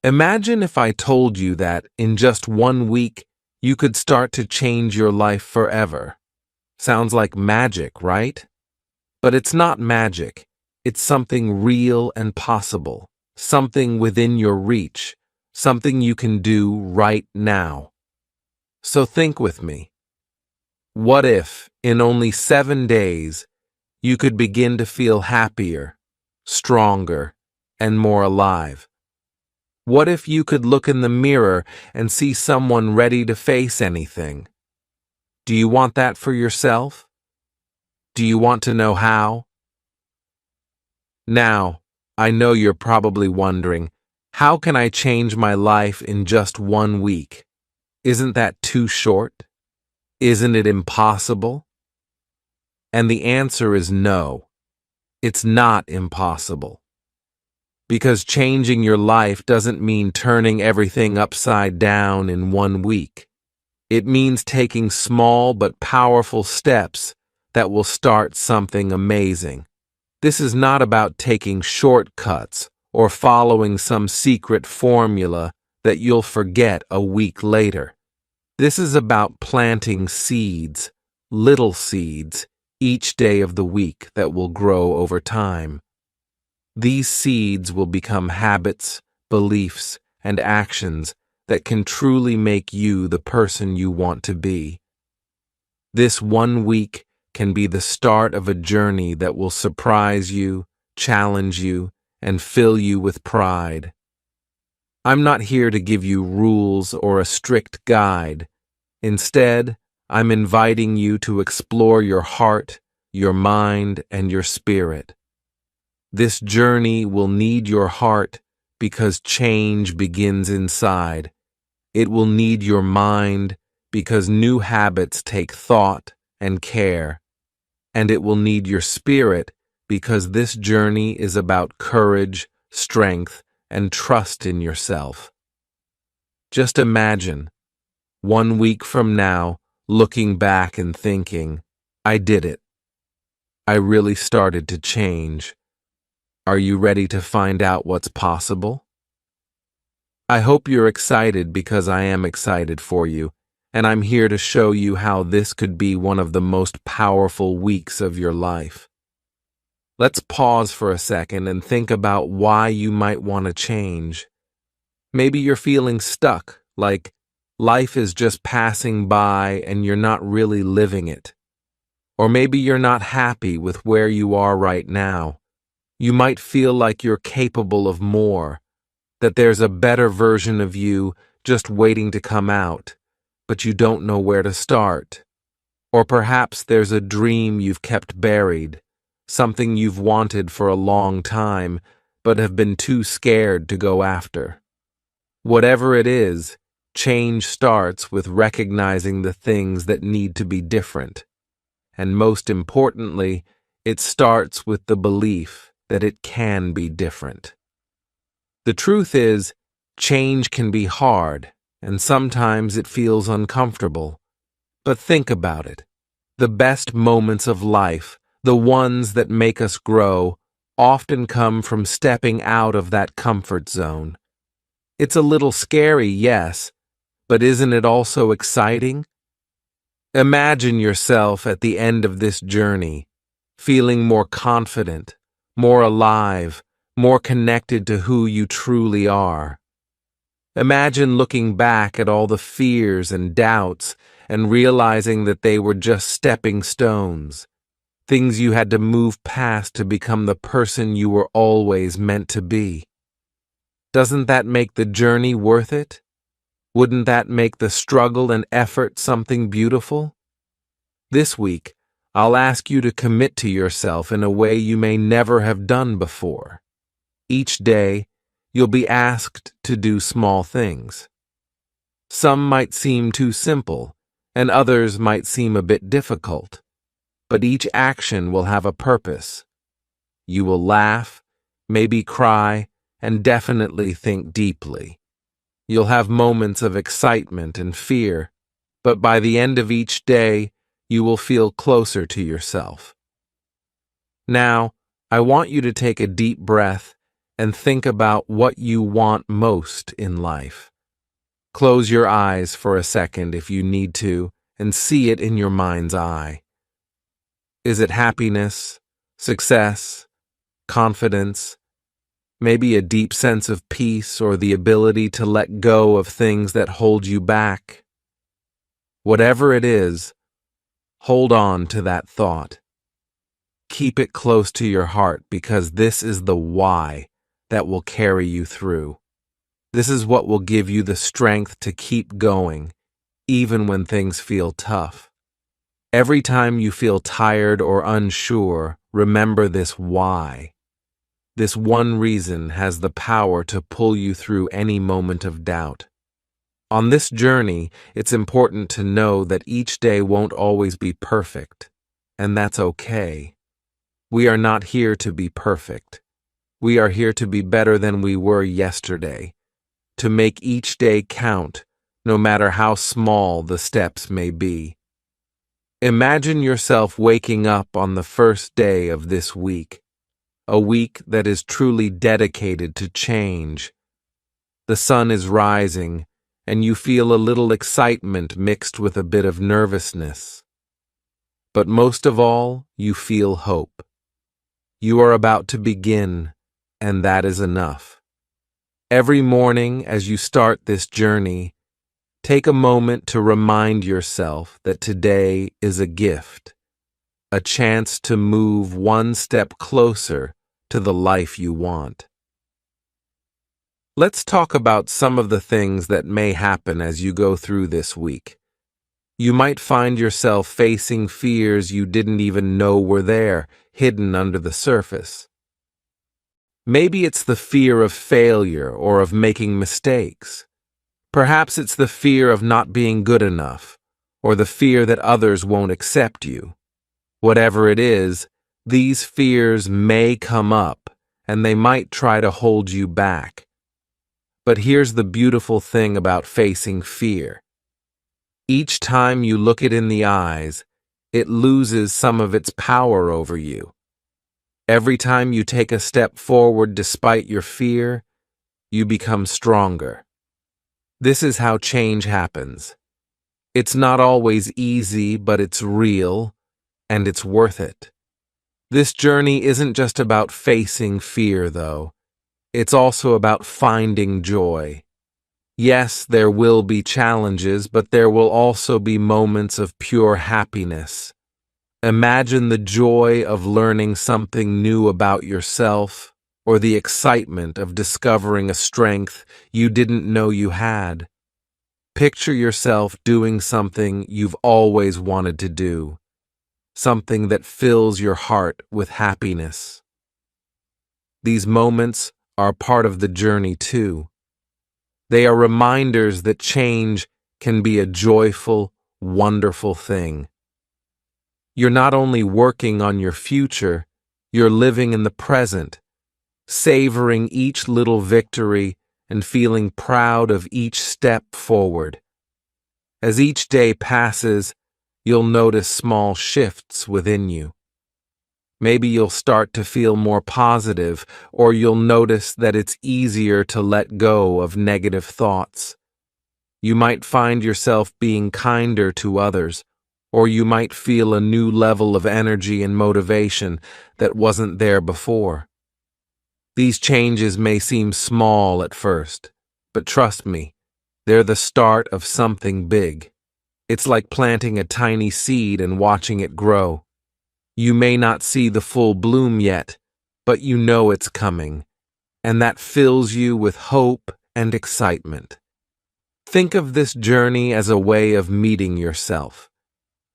Imagine if I told you that in just 1 week, you could start to change your life forever. Sounds like magic, right? But it's not magic. It's something real and possible, something within your reach, something you can do right now. So think with me. What if, in only 7 days, you could begin to feel happier, stronger, and more alive? What if you could look in the mirror and see someone ready to face anything? Do you want that for yourself? Do you want to know how? Now, I know you're probably wondering, how can I change my life in just 1 week? Isn't that too short? Isn't it impossible? And the answer is no. It's not impossible. Because changing your life doesn't mean turning everything upside down in 1 week. It means taking small but powerful steps that will start something amazing. This is not about taking shortcuts or following some secret formula that you'll forget a week later. This is about planting seeds, little seeds, each day of the week that will grow over time. These seeds will become habits, beliefs, and actions that can truly make you the person you want to be. This 1 week can be the start of a journey that will surprise you, challenge you, and fill you with pride. I'm not here to give you rules or a strict guide. Instead, I'm inviting you to explore your heart, your mind, and your spirit. This journey will need your heart because change begins inside. It will need your mind because new habits take thought and care. And it will need your spirit because this journey is about courage, strength, and trust in yourself. Just imagine, 1 week from now, looking back and thinking, I did it. I really started to change. Are you ready to find out what's possible? I hope you're excited because I am excited for you, and I'm here to show you how this could be one of the most powerful weeks of your life. Let's pause for a second and think about why you might want to change. Maybe you're feeling stuck, like life is just passing by and you're not really living it. Or maybe you're not happy with where you are right now. You might feel like you're capable of more, that there's a better version of you just waiting to come out, but you don't know where to start. Or perhaps there's a dream you've kept buried, something you've wanted for a long time, but have been too scared to go after. Whatever it is, change starts with recognizing the things that need to be different. And most importantly, it starts with the belief that it can be different. The truth is, change can be hard, and sometimes it feels uncomfortable. But think about it. The best moments of life, the ones that make us grow, often come from stepping out of that comfort zone. It's a little scary, yes, but isn't it also exciting? Imagine yourself at the end of this journey, feeling more confident, more alive, more connected to who you truly are. Imagine looking back at all the fears and doubts and realizing that they were just stepping stones, things you had to move past to become the person you were always meant to be. Doesn't that make the journey worth it? Wouldn't that make the struggle and effort something beautiful? This week, I'll ask you to commit to yourself in a way you may never have done before. Each day, you'll be asked to do small things. Some might seem too simple, and others might seem a bit difficult, but each action will have a purpose. You will laugh, maybe cry, and definitely think deeply. You'll have moments of excitement and fear, but by the end of each day, you will feel closer to yourself. Now, I want you to take a deep breath and think about what you want most in life. Close your eyes for a second if you need to and see it in your mind's eye. Is it happiness, success, confidence, maybe a deep sense of peace or the ability to let go of things that hold you back? Whatever it is, hold on to that thought. Keep it close to your heart because this is the why that will carry you through. This is what will give you the strength to keep going, even when things feel tough. Every time you feel tired or unsure, remember this why. This one reason has the power to pull you through any moment of doubt. On this journey, it's important to know that each day won't always be perfect, and that's okay. We are not here to be perfect. We are here to be better than we were yesterday, to make each day count, no matter how small the steps may be. Imagine yourself waking up on the first day of this week, a week that is truly dedicated to change. The sun is rising, and you feel a little excitement mixed with a bit of nervousness. But most of all, you feel hope. You are about to begin, and that is enough. Every morning as you start this journey, take a moment to remind yourself that today is a gift, a chance to move one step closer to the life you want. Let's talk about some of the things that may happen as you go through this week. You might find yourself facing fears you didn't even know were there, hidden under the surface. Maybe it's the fear of failure or of making mistakes. Perhaps it's the fear of not being good enough, or the fear that others won't accept you. Whatever it is, these fears may come up, and they might try to hold you back. But here's the beautiful thing about facing fear. Each time you look it in the eyes, it loses some of its power over you. Every time you take a step forward despite your fear, you become stronger. This is how change happens. It's not always easy, but it's real, and it's worth it. This journey isn't just about facing fear, though. It's also about finding joy. Yes, there will be challenges, but there will also be moments of pure happiness. Imagine the joy of learning something new about yourself, or the excitement of discovering a strength you didn't know you had. Picture yourself doing something you've always wanted to do, something that fills your heart with happiness. These moments are part of the journey too. They are reminders that change can be a joyful, wonderful thing. You're not only working on your future, you're living in the present, savoring each little victory and feeling proud of each step forward. As each day passes, you'll notice small shifts within you. Maybe you'll start to feel more positive, or you'll notice that it's easier to let go of negative thoughts. You might find yourself being kinder to others, or you might feel a new level of energy and motivation that wasn't there before. These changes may seem small at first, but trust me, they're the start of something big. It's like planting a tiny seed and watching it grow. You may not see the full bloom yet, but you know it's coming, and that fills you with hope and excitement. Think of this journey as a way of meeting yourself.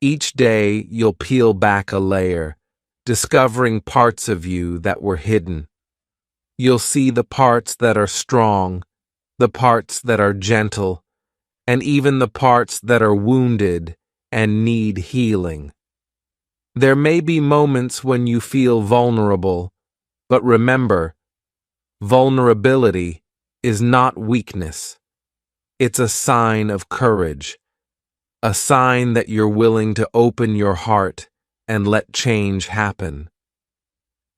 Each day you'll peel back a layer, discovering parts of you that were hidden. You'll see the parts that are strong, the parts that are gentle, and even the parts that are wounded and need healing. There may be moments when you feel vulnerable, but remember, vulnerability is not weakness. It's a sign of courage, a sign that you're willing to open your heart and let change happen.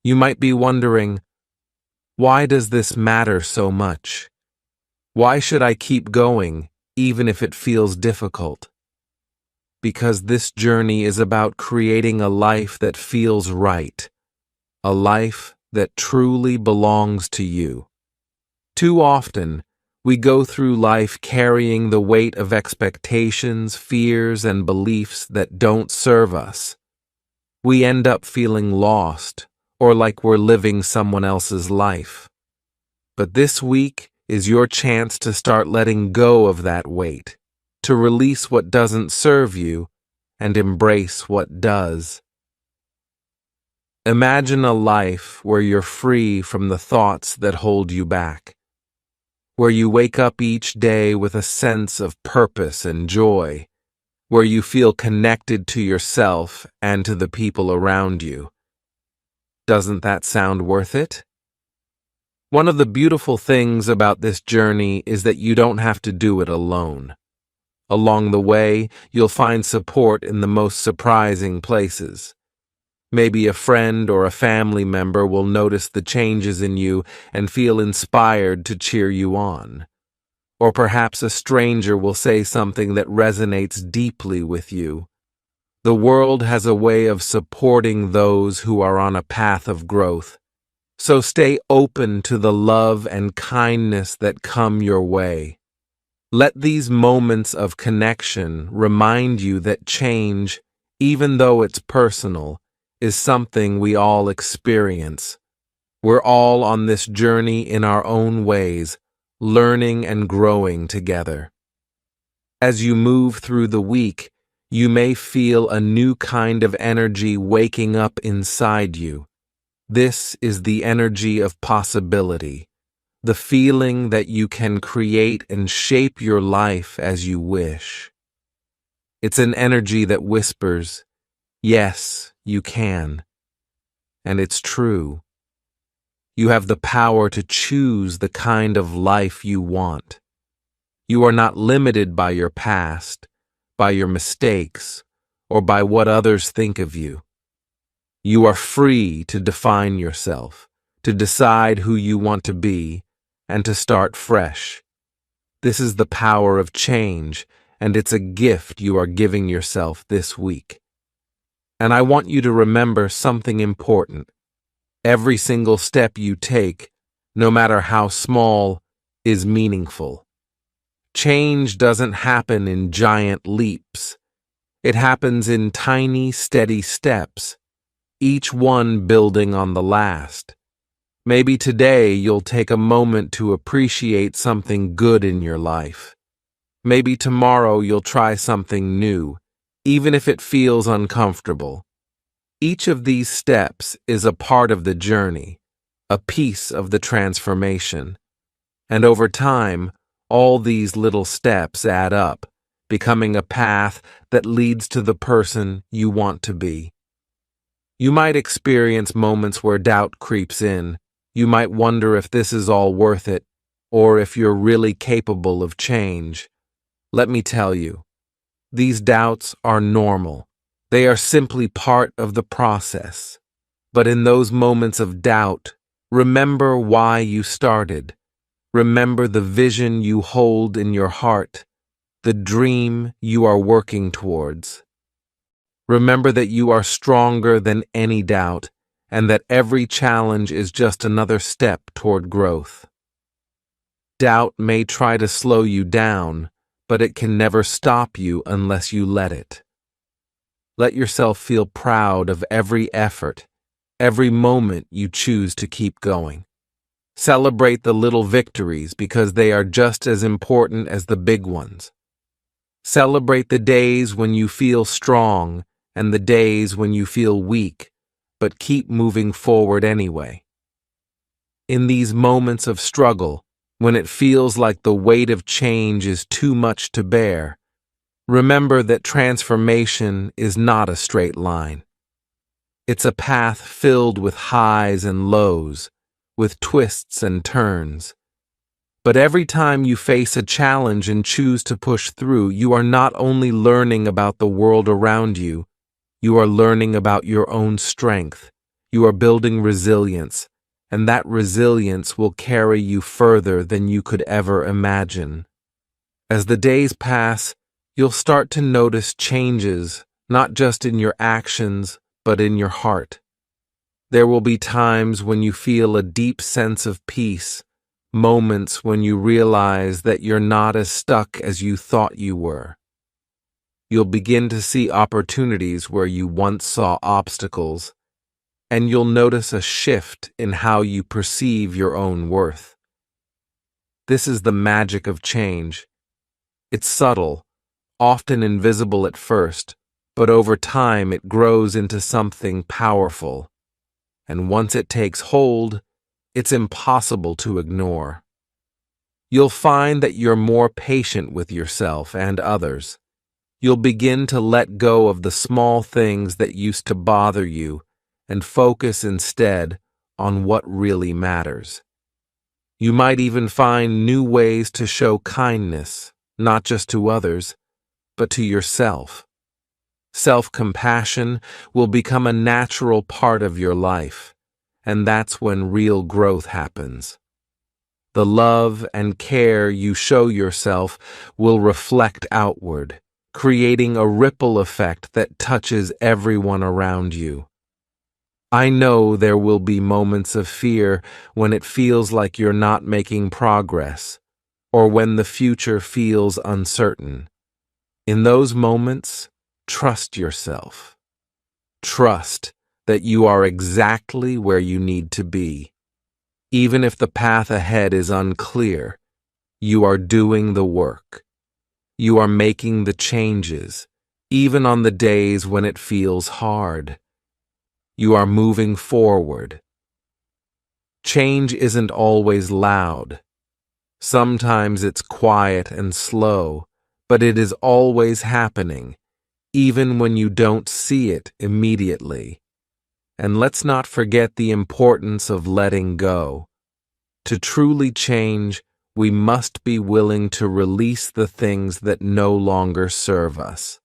You might be wondering, Why does this matter so much? Why should I keep going, even if it feels difficult? Because this journey is about creating a life that feels right, a life that truly belongs to you. Too often, we go through life carrying the weight of expectations, fears, and beliefs that don't serve us. We end up feeling lost, or like we're living someone else's life. But this week is your chance to start letting go of that weight, to release what doesn't serve you, and embrace what does. Imagine a life where you're free from the thoughts that hold you back, where you wake up each day with a sense of purpose and joy, where you feel connected to yourself and to the people around you. Doesn't that sound worth it? One of the beautiful things about this journey is that you don't have to do it alone. Along the way, you'll find support in the most surprising places. Maybe a friend or a family member will notice the changes in you and feel inspired to cheer you on. Or perhaps a stranger will say something that resonates deeply with you. The world has a way of supporting those who are on a path of growth. So stay open to the love and kindness that come your way. Let these moments of connection remind you that change, even though it's personal, is something we all experience. We're all on this journey in our own ways, learning and growing together. As you move through the week, you may feel a new kind of energy waking up inside you. This is the energy of possibility, the feeling that you can create and shape your life as you wish. It's an energy that whispers, yes, you can. And it's true. You have the power to choose the kind of life you want. You are not limited by your past, by your mistakes, or by what others think of you. You are free to define yourself, to decide who you want to be, and to start fresh. This is the power of change, and it's a gift you are giving yourself this week. And I want you to remember something important. Every single step you take, no matter how small, is meaningful. Change doesn't happen in giant leaps. It happens in tiny, steady steps, each one building on the last. Maybe today you'll take a moment to appreciate something good in your life. Maybe tomorrow you'll try something new, even if it feels uncomfortable. Each of these steps is a part of the journey, a piece of the transformation. And over time, all these little steps add up, becoming a path that leads to the person you want to be. You might experience moments where doubt creeps in. You might wonder if this is all worth it, or if you're really capable of change. Let me tell you, these doubts are normal. They are simply part of the process. But in those moments of doubt, remember why you started. Remember the vision you hold in your heart, the dream you are working towards. Remember that you are stronger than any doubt, and that every challenge is just another step toward growth. Doubt may try to slow you down, but it can never stop you unless you let it. Let yourself feel proud of every effort, every moment you choose to keep going. Celebrate the little victories because they are just as important as the big ones. Celebrate the days when you feel strong and the days when you feel weak, but keep moving forward anyway. In these moments of struggle, when it feels like the weight of change is too much to bear, remember that transformation is not a straight line. It's a path filled with highs and lows, with twists and turns. But every time you face a challenge and choose to push through, you are not only learning about the world around you, you are learning about your own strength. You are building resilience, and that resilience will carry you further than you could ever imagine. As the days pass, you'll start to notice changes, not just in your actions, but in your heart. There will be times when you feel a deep sense of peace, moments when you realize that you're not as stuck as you thought you were. You'll begin to see opportunities where you once saw obstacles, and you'll notice a shift in how you perceive your own worth. This is the magic of change. It's subtle, often invisible at first, but over time it grows into something powerful. And once it takes hold, it's impossible to ignore. You'll find that you're more patient with yourself and others. You'll begin to let go of the small things that used to bother you and focus instead on what really matters. You might even find new ways to show kindness, not just to others, but to yourself. Self-compassion will become a natural part of your life, and that's when real growth happens. The love and care you show yourself will reflect outward, creating a ripple effect that touches everyone around you. I know there will be moments of fear when it feels like you're not making progress, or when the future feels uncertain. In those moments, trust yourself. Trust that you are exactly where you need to be. Even if the path ahead is unclear, you are doing the work. You are making the changes, even on the days when it feels hard. You are moving forward. Change isn't always loud. Sometimes it's quiet and slow, but it is always happening, even when you don't see it immediately. And let's not forget the importance of letting go. To truly change, we must be willing to release the things that no longer serve us.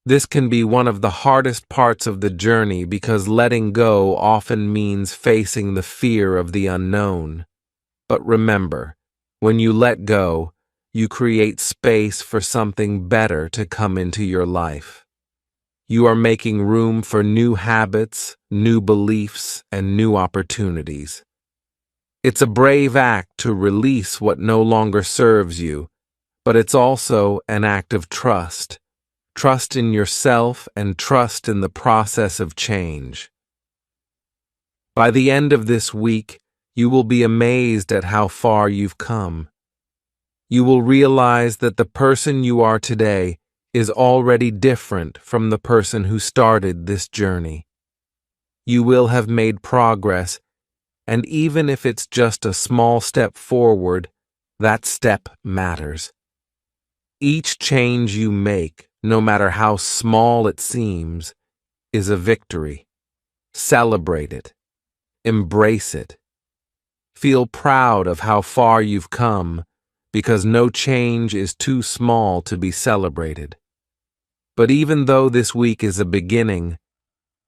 This can be one of the hardest parts of the journey because letting go often means facing the fear of the unknown. But remember, when you let go, you create space for something better to come into your life. You are making room for new habits, new beliefs, and new opportunities. It's a brave act to release what no longer serves you, but it's also an act of trust. Trust in yourself and trust in the process of change. By the end of this week, you will be amazed at how far you've come. You will realize that the person you are today is already different from the person who started this journey. You will have made progress, and even if it's just a small step forward, that step matters. Each change you make, no matter how small it seems, is a victory. Celebrate it. Embrace it. Feel proud of how far you've come, because no change is too small to be celebrated. But even though this week is a beginning,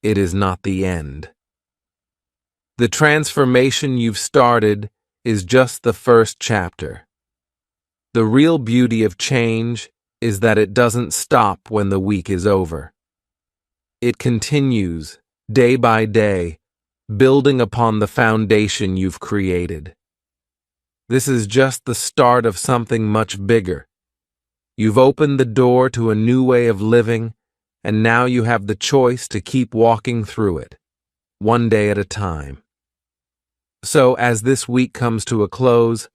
it is not the end. The transformation you've started is just the first chapter. The real beauty of change is that it doesn't stop when the week is over. It continues, day by day, building upon the foundation you've created. This is just the start of something much bigger. You've opened the door to a new way of living, and now you have the choice to keep walking through it, one day at a time. So, as this week comes to a close,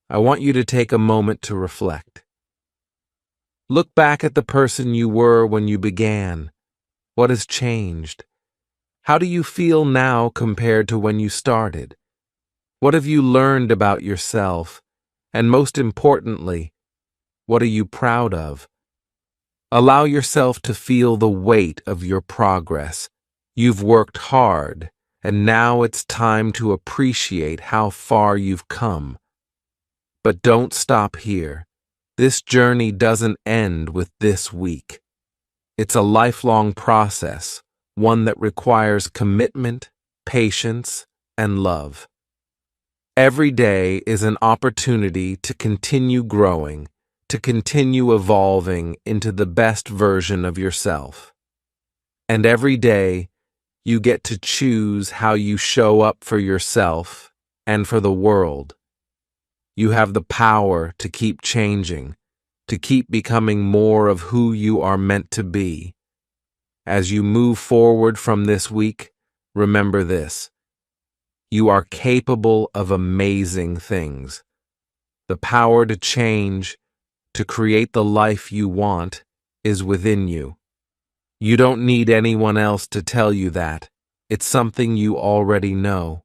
I want you to take a moment to reflect. Look back at the person you were when you began. What has changed? How do you feel now compared to when you started? What have you learned about yourself? And most importantly, what are you proud of? Allow yourself to feel the weight of your progress. You've worked hard, and now it's time to appreciate how far you've come. But don't stop here. This journey doesn't end with this week. It's a lifelong process, one that requires commitment, patience, and love. Every day is an opportunity to continue growing, to continue evolving into the best version of yourself. And every day, you get to choose how you show up for yourself and for the world. You have the power to keep changing, to keep becoming more of who you are meant to be. As you move forward from this week, remember this: you are capable of amazing things. The power to change, to create the life you want, is within you. You don't need anyone else to tell you that. It's something you already know.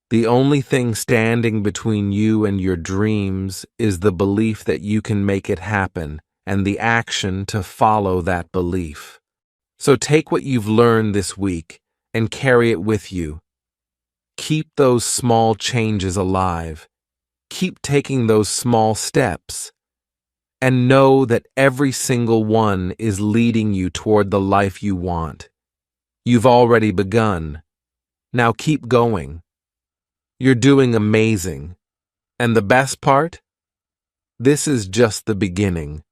The only thing standing between you and your dreams is the belief that you can make it happen and the action to follow that belief. So take what you've learned this week and carry it with you. Keep those small changes alive. Keep taking those small steps. And know that every single one is leading you toward the life you want. You've already begun. Now keep going. You're doing amazing. And the best part? This is just the beginning.